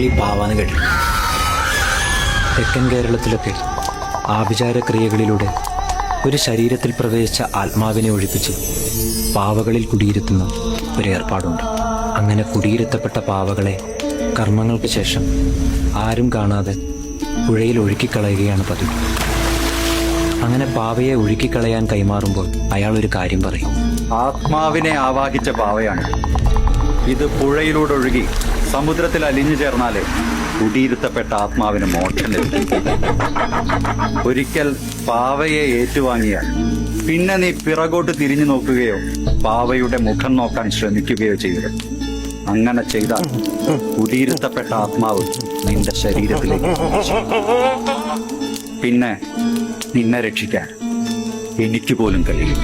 പാവകളി പാവാന്ന് കേട്ടു. തെക്കൻ കേരളത്തിലൊക്കെ ആഭിചാരക്രിയകളിലൂടെ ഒരു ശരീരത്തിൽ പ്രവേശിച്ച ആത്മാവിനെ ഒഴിപ്പിച്ച് പാവകളിൽ കുടിയിരുത്തുന്ന ഒരു ഏർപ്പാടുണ്ട്. അങ്ങനെ കുടിയിരുത്തപ്പെട്ട പാവകളെ കർമ്മങ്ങൾക്ക് ശേഷം ആരും കാണാതെ പുഴയിൽ ഒഴുക്കിക്കളയുകയാണ് പതിവ്. അങ്ങനെ പാവയെ ഒഴുക്കിക്കളയാൻ കൈമാറുമ്പോൾ അയാൾ ഒരു കാര്യം പറയും. ആത്മാവിനെ ആവാഹിച്ച പാവയാണ് ഇത്. പുഴയിലൂടെ ഒഴുകി സമുദ്രത്തിൽ അലിഞ്ഞു ചേർന്നാലേ കുടിയിരുത്തപ്പെട്ട ആത്മാവിന് മോക്ഷം ലഭിക്കും. ഒരിക്കൽ പാവയെ ഏറ്റുവാങ്ങിയാൽ പിന്നെ നീ പിറകോട്ട് തിരിഞ്ഞു നോക്കുകയോ പാവയുടെ മുഖം നോക്കാൻ ശ്രമിക്കുകയോ ചെയ്യരുത്. അങ്ങനെ ചെയ്താൽ കുടിയിരുത്തപ്പെട്ട ആത്മാവ് നിന്റെ ശരീരത്തിലേക്ക് പിന്നെ നിന്നെ രക്ഷിക്കാൻ എനിക്ക് പോലും കഴിയും.